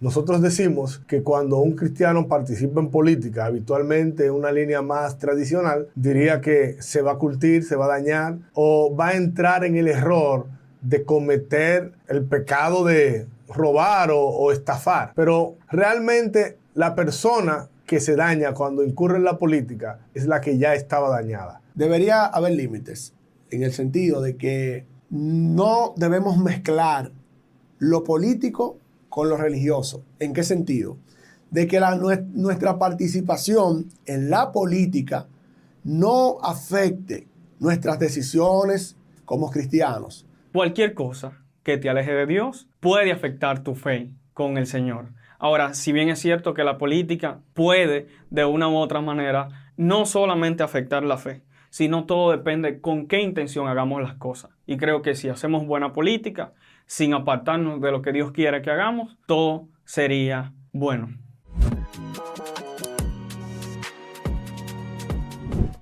Nosotros decimos que cuando un cristiano participa en política, habitualmente en una línea más tradicional, diría que se va a curtir, se va a dañar o va a entrar en el error de cometer el pecado de robar o estafar. Pero realmente la persona que se daña cuando incurre en la política es la que ya estaba dañada. Debería haber límites en el sentido de que no debemos mezclar lo político con lo religioso. ¿En qué sentido? De que nuestra participación en la política no afecte nuestras decisiones como cristianos. Cualquier cosa que te aleje de Dios puede afectar tu fe con el Señor. Ahora, si bien es cierto que la política puede de una u otra manera no solamente afectar la fe, sino todo depende con qué intención hagamos las cosas. Y creo que si hacemos buena política, sin apartarnos de lo que Dios quiere que hagamos, todo sería bueno.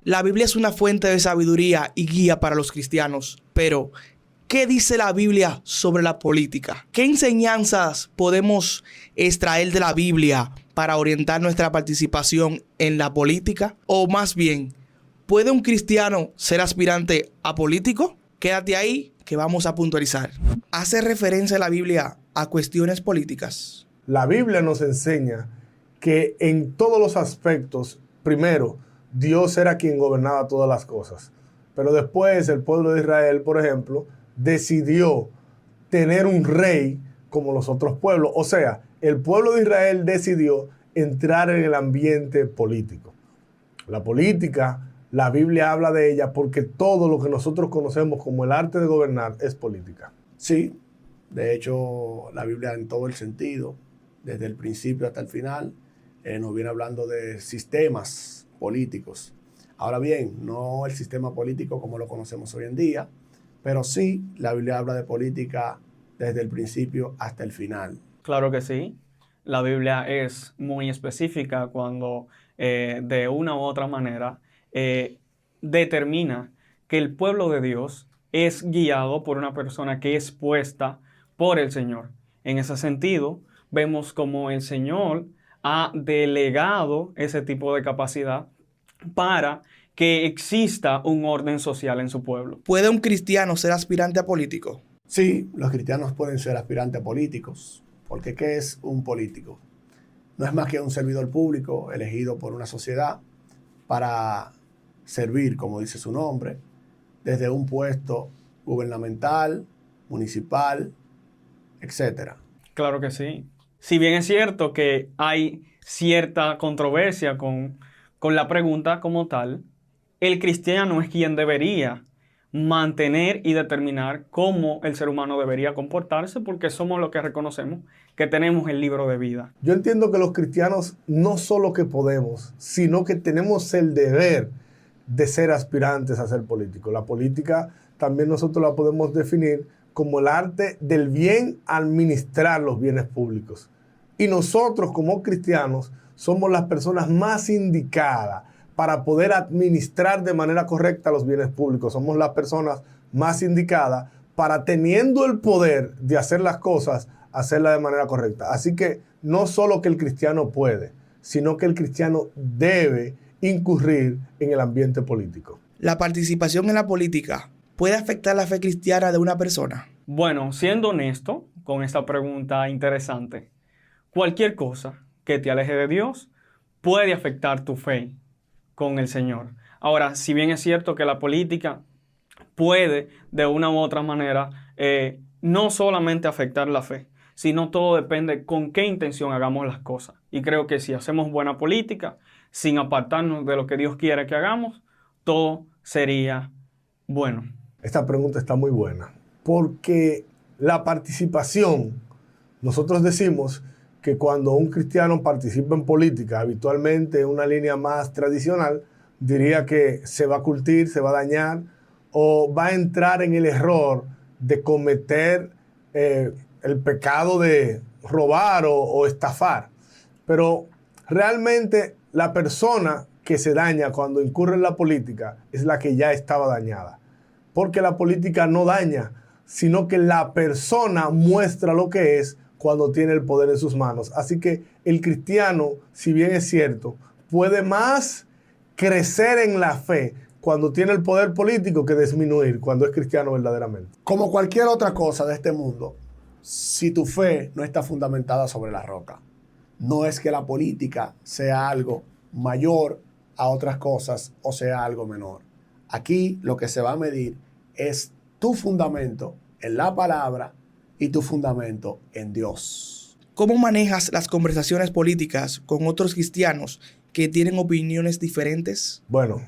La Biblia es una fuente de sabiduría y guía para los cristianos, pero ¿qué dice la Biblia sobre la política? ¿Qué enseñanzas podemos extraer de la Biblia para orientar nuestra participación en la política? O más bien, ¿puede un cristiano ser aspirante a político? Quédate ahí que vamos a puntualizar. ¿Hace referencia la Biblia a cuestiones políticas? La Biblia nos enseña que en todos los aspectos, primero, Dios era quien gobernaba todas las cosas. Pero después el pueblo de Israel, por ejemplo, decidió tener un rey como los otros pueblos. O sea, el pueblo de Israel decidió entrar en el ambiente político. La política, la Biblia habla de ella porque todo lo que nosotros conocemos como el arte de gobernar es política. Sí, de hecho, la Biblia en todo el sentido, desde el principio hasta el final, nos viene hablando de sistemas políticos. Ahora bien, no el sistema político como lo conocemos hoy en día, pero sí, la Biblia habla de política desde el principio hasta el final. Claro que sí. La Biblia es muy específica cuando de una u otra manera determina que el pueblo de Dios es guiado por una persona que es puesta por el Señor. En ese sentido, vemos como el Señor ha delegado ese tipo de capacidad para que exista un orden social en su pueblo. ¿Puede un cristiano ser aspirante a político? Sí, los cristianos pueden ser aspirantes a políticos, porque ¿qué es un político? No es más que un servidor público elegido por una sociedad para servir, como dice su nombre, desde un puesto gubernamental, municipal, etc. Claro que sí. Si bien es cierto que hay cierta controversia con la pregunta como tal, el cristiano es quien debería mantener y determinar cómo el ser humano debería comportarse, porque somos los que reconocemos que tenemos el libro de vida. Yo entiendo que los cristianos no solo que podemos, sino que tenemos el deber de ser aspirantes a ser políticos. La política también nosotros la podemos definir como el arte del bien administrar los bienes públicos. Y nosotros como cristianos somos las personas más indicadas para poder administrar de manera correcta los bienes públicos. Somos las personas más indicadas para, teniendo el poder de hacer las cosas, hacerlas de manera correcta. Así que no solo que el cristiano puede, sino que el cristiano debe incurrir en el ambiente político. ¿La participación en la política puede afectar la fe cristiana de una persona? Bueno, siendo honesto con esta pregunta interesante, cualquier cosa que te aleje de Dios puede afectar tu fe con el Señor. Ahora, si bien es cierto que la política puede de una u otra manera no solamente afectar la fe, sino todo depende con qué intención hagamos las cosas. Y creo que si hacemos buena política, sin apartarnos de lo que Dios quiere que hagamos, todo sería bueno. Esta pregunta está muy buena, porque la participación, nosotros decimos que cuando un cristiano participa en política, habitualmente en una línea más tradicional, diría que se va a curtir, se va a dañar o va a entrar en el error de cometer el pecado de robar o estafar. Pero realmente la persona que se daña cuando incurre en la política es la que ya estaba dañada. Porque la política no daña, sino que la persona muestra lo que es cuando tiene el poder en sus manos. Así que el cristiano, si bien es cierto, puede más crecer en la fe cuando tiene el poder político que disminuir cuando es cristiano verdaderamente. Como cualquier otra cosa de este mundo, si tu fe no está fundamentada sobre la roca, no es que la política sea algo mayor a otras cosas o sea algo menor. Aquí lo que se va a medir es tu fundamento en la palabra y tu fundamento en Dios. ¿Cómo manejas las conversaciones políticas con otros cristianos que tienen opiniones diferentes? Bueno,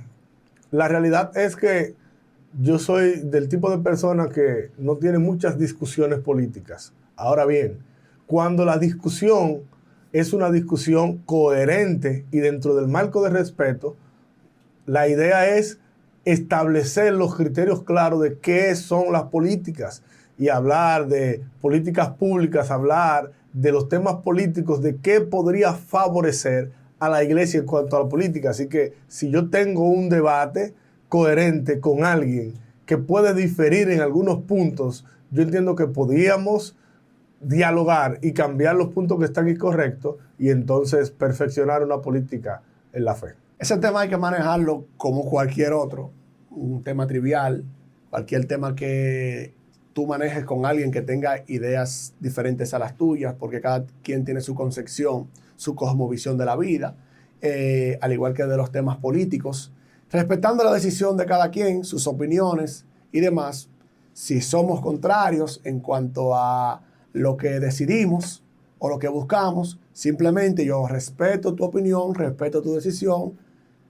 la realidad es que yo soy del tipo de persona que no tiene muchas discusiones políticas. Ahora bien, cuando la discusión es una discusión coherente y dentro del marco de respeto, la idea es establecer los criterios claros de qué son las políticas y hablar de políticas públicas, hablar de los temas políticos, de qué podría favorecer a la iglesia en cuanto a la política. Así que si yo tengo un debate coherente con alguien que puede diferir en algunos puntos, yo entiendo que podíamos dialogar y cambiar los puntos que están incorrectos y entonces perfeccionar una política en la fe. Ese tema hay que manejarlo como cualquier otro, un tema trivial, cualquier tema que tú manejes con alguien que tenga ideas diferentes a las tuyas, porque cada quien tiene su concepción, su cosmovisión de la vida, al igual que de los temas políticos, respetando la decisión de cada quien, sus opiniones y demás. Si somos contrarios en cuanto a lo que decidimos o lo que buscamos, simplemente yo respeto tu opinión, respeto tu decisión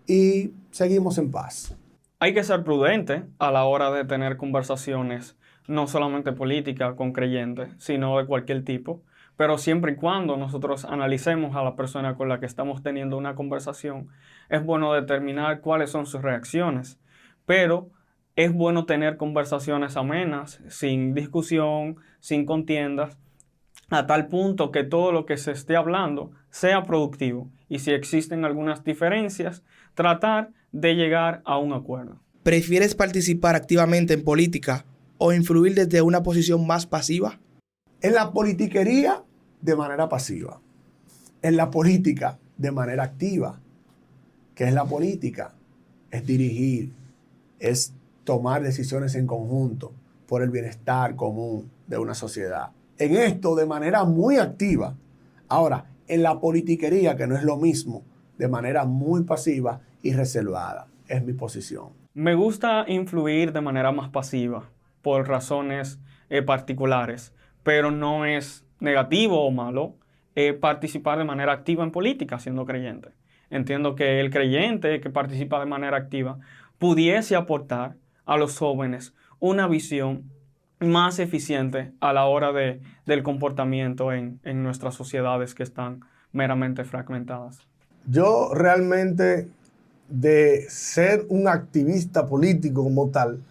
y seguimos en paz. Hay que ser prudente a la hora de tener conversaciones, no solamente políticas con creyentes, sino de cualquier tipo, pero siempre y cuando nosotros analicemos a la persona con la que estamos teniendo una conversación, es bueno determinar cuáles son sus reacciones, pero es bueno tener conversaciones amenas, sin discusión, sin contiendas, a tal punto que todo lo que se esté hablando sea productivo y si existen algunas diferencias, tratar de llegar a un acuerdo. ¿Prefieres participar activamente en política o influir desde una posición más pasiva? En la politiquería, de manera pasiva. En la política, de manera activa. ¿Qué es la política? Es dirigir, es tomar decisiones en conjunto por el bienestar común de una sociedad. En esto, de manera muy activa. Ahora, en la politiquería, que no es lo mismo, de manera muy pasiva y reservada. Es mi posición. Me gusta influir de manera más pasiva por razones particulares, pero no es negativo o malo participar de manera activa en política siendo creyente. Entiendo que el creyente que participa de manera activa pudiese aportar a los jóvenes una visión más eficiente a la hora del comportamiento en nuestras sociedades que están meramente fragmentadas. Yo realmente, de ser un activista político como tal,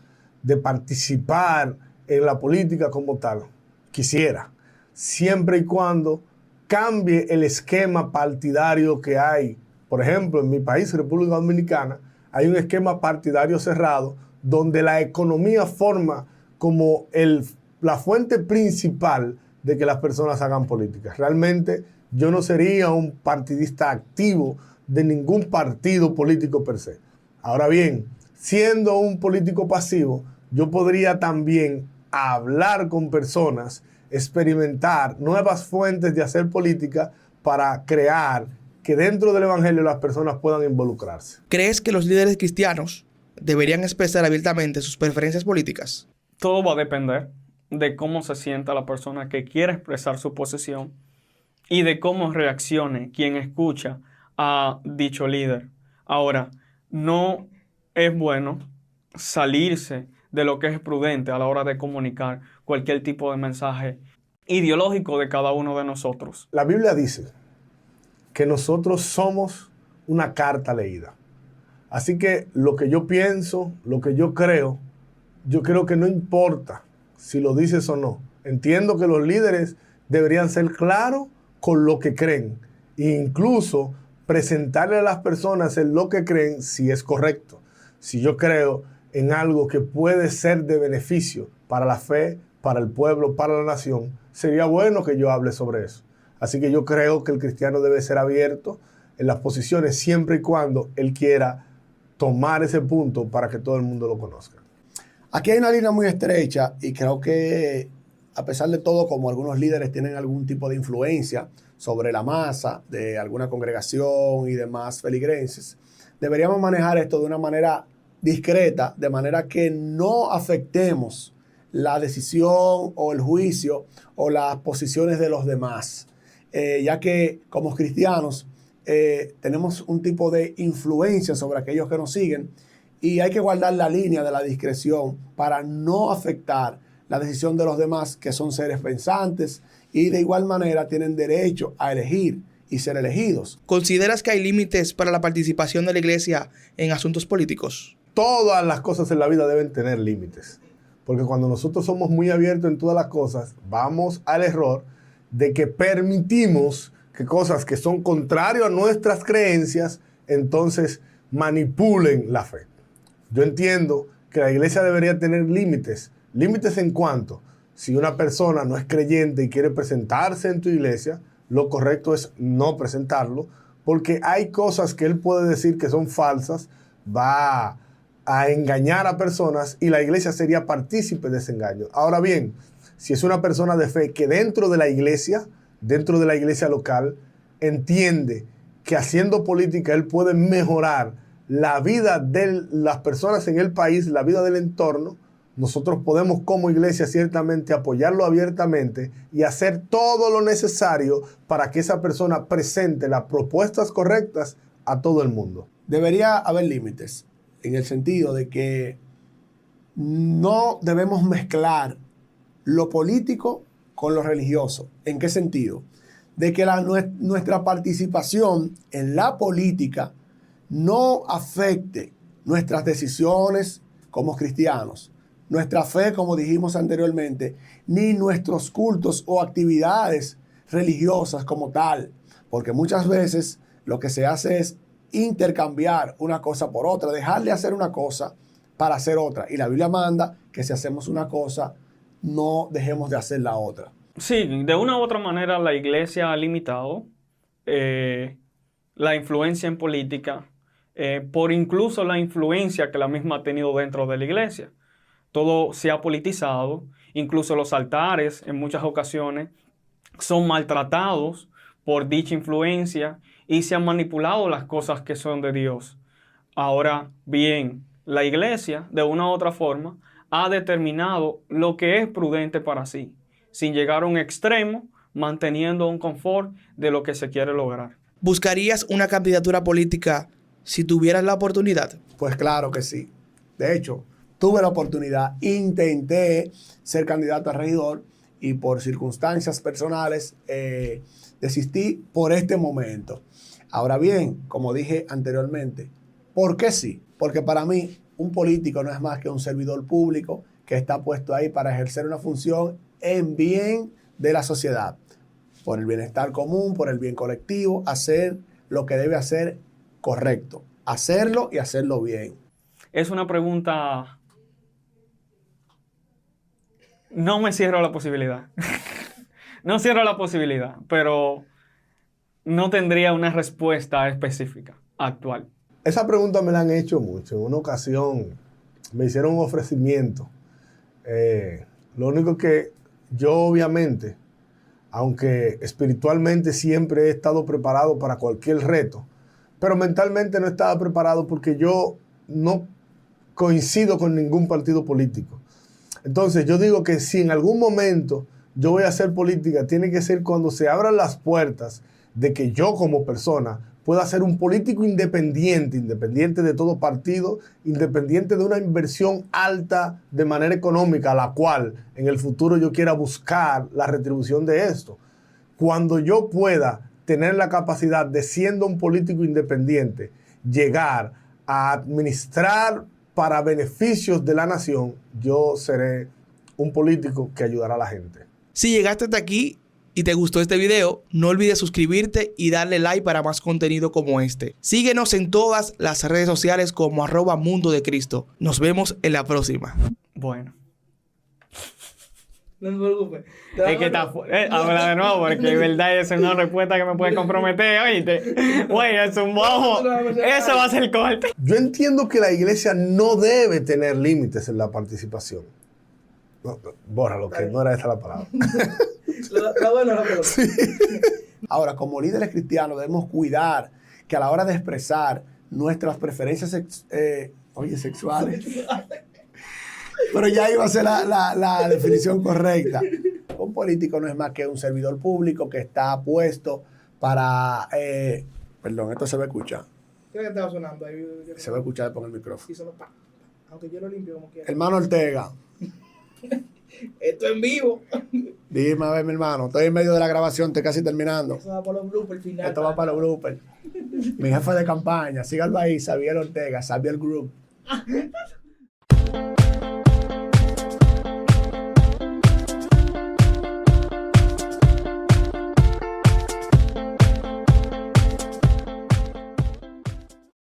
de participar en la política como tal, quisiera, siempre y cuando cambie el esquema partidario que hay. Por ejemplo, en mi país, República Dominicana, hay un esquema partidario cerrado donde la economía forma como la fuente principal de que las personas hagan política. Realmente yo no sería un partidista activo de ningún partido político per se. Ahora bien, siendo un político pasivo, yo podría también hablar con personas, experimentar nuevas fuentes de hacer política para crear que dentro del evangelio las personas puedan involucrarse. ¿Crees que los líderes cristianos deberían expresar abiertamente sus preferencias políticas? Todo va a depender de cómo se sienta la persona que quiere expresar su posición y de cómo reaccione quien escucha a dicho líder. Ahora, no es bueno salirse de lo que es prudente a la hora de comunicar cualquier tipo de mensaje ideológico de cada uno de nosotros. La Biblia dice que nosotros somos una carta leída. Así que lo que yo pienso, lo que yo creo que no importa si lo dices o no. Entiendo que los líderes deberían ser claros con lo que creen e incluso presentarle a las personas en lo que creen si es correcto. Si yo creo en algo que puede ser de beneficio para la fe, para el pueblo, para la nación, sería bueno que yo hable sobre eso. Así que yo creo que el cristiano debe ser abierto en las posiciones siempre y cuando él quiera tomar ese punto para que todo el mundo lo conozca. Aquí hay una línea muy estrecha y creo que a pesar de todo, como algunos líderes tienen algún tipo de influencia sobre la masa de alguna congregación y demás feligreses, deberíamos manejar esto de una manera discreta, de manera que no afectemos la decisión o el juicio o las posiciones de los demás, ya que como cristianos tenemos un tipo de influencia sobre aquellos que nos siguen y hay que guardar la línea de la discreción para no afectar la decisión de los demás, que son seres pensantes y de igual manera tienen derecho a elegir y ser elegidos. ¿Consideras que hay límites para la participación de la iglesia en asuntos políticos? Todas las cosas en la vida deben tener límites, porque cuando nosotros somos muy abiertos en todas las cosas, vamos al error de que permitimos que cosas que son contrarias a nuestras creencias, entonces manipulen la fe. Yo entiendo que la iglesia debería tener límites. ¿Límites en cuanto? Si una persona no es creyente y quiere presentarse en tu iglesia, lo correcto es no presentarlo, porque hay cosas que él puede decir que son falsas, va a engañar a personas y la iglesia sería partícipe de ese engaño. Ahora bien, si es una persona de fe que dentro de la iglesia local, entiende que haciendo política él puede mejorar la vida de las personas en el país, la vida del entorno, nosotros podemos como iglesia ciertamente apoyarlo abiertamente y hacer todo lo necesario para que esa persona presente las propuestas correctas a todo el mundo. Debería haber límites en el sentido de que no debemos mezclar lo político con lo religioso. ¿En qué sentido? De que nuestra participación en la política no afecte nuestras decisiones como cristianos, nuestra fe, como dijimos anteriormente, ni nuestros cultos o actividades religiosas como tal. Porque muchas veces lo que se hace es intercambiar una cosa por otra, dejar de hacer una cosa para hacer otra. Y la Biblia manda que si hacemos una cosa, no dejemos de hacer la otra. Sí, de una u otra manera la iglesia ha limitado la influencia en política por incluso la influencia que la misma ha tenido dentro de la iglesia. Todo se ha politizado, incluso los altares en muchas ocasiones son maltratados por dicha influencia y se han manipulado las cosas que son de Dios. Ahora bien, la iglesia de una u otra forma ha determinado lo que es prudente para sí, sin llegar a un extremo, manteniendo un confort de lo que se quiere lograr. ¿Buscarías una candidatura política si tuvieras la oportunidad? Pues claro que sí. De hecho, tuve la oportunidad, intenté ser candidato a regidor y por circunstancias personales desistí por este momento. Ahora bien, como dije anteriormente, ¿por qué sí? Porque para mí un político no es más que un servidor público que está puesto ahí para ejercer una función en bien de la sociedad, por el bienestar común, por el bien colectivo, hacer lo que debe hacer correcto, hacerlo y hacerlo bien. Es una pregunta... No me cierro la posibilidad. No cierro la posibilidad, pero no tendría una respuesta específica actual. Esa pregunta me la han hecho mucho. En una ocasión me hicieron un ofrecimiento. Lo único que yo obviamente, aunque espiritualmente siempre he estado preparado para cualquier reto, pero mentalmente no estaba preparado porque yo no coincido con ningún partido político. Entonces yo digo que si en algún momento yo voy a hacer política, tiene que ser cuando se abran las puertas de que yo como persona pueda ser un político independiente, independiente de todo partido, independiente de una inversión alta de manera económica, a la cual en el futuro yo quiera buscar la retribución de esto. Cuando yo pueda tener la capacidad de, siendo un político independiente, llegar a administrar para beneficios de la nación, yo seré un político que ayudará a la gente. Si llegaste hasta aquí y te gustó este video, no olvides suscribirte y darle like para más contenido como este. Síguenos en todas las redes sociales como @Mundo de Cristo. Nos vemos en la próxima. Bueno. No te preocupes. Es que está habla de nuevo, porque es verdad, esa es una respuesta que me puede comprometer, oíste. Güey, es un bobo. Eso va a ser corte. Yo entiendo que la iglesia no debe tener límites en la participación. No, bórralo, que no era esa la palabra. La buena la pelota. Ahora, como líderes cristianos debemos cuidar que a la hora de expresar nuestras preferencias sexuales, pero ya iba a ser la definición correcta. Un político no es más que un servidor público que está puesto para... perdón, esto se va a escuchar. ¿Qué estaba sonando ahí? Se va a escuchar por el micrófono. Sí, solo pa. Aunque yo lo limpio como quiera. Hermano Ortega, Esto en vivo. dime a ver, mi hermano, estoy en medio de la grabación, estoy casi terminando. Eso va para los bloopers final. Esto va para los bloopers. Mi jefe de campaña, síganlo ahí, Xavier Ortega, Xavier Group.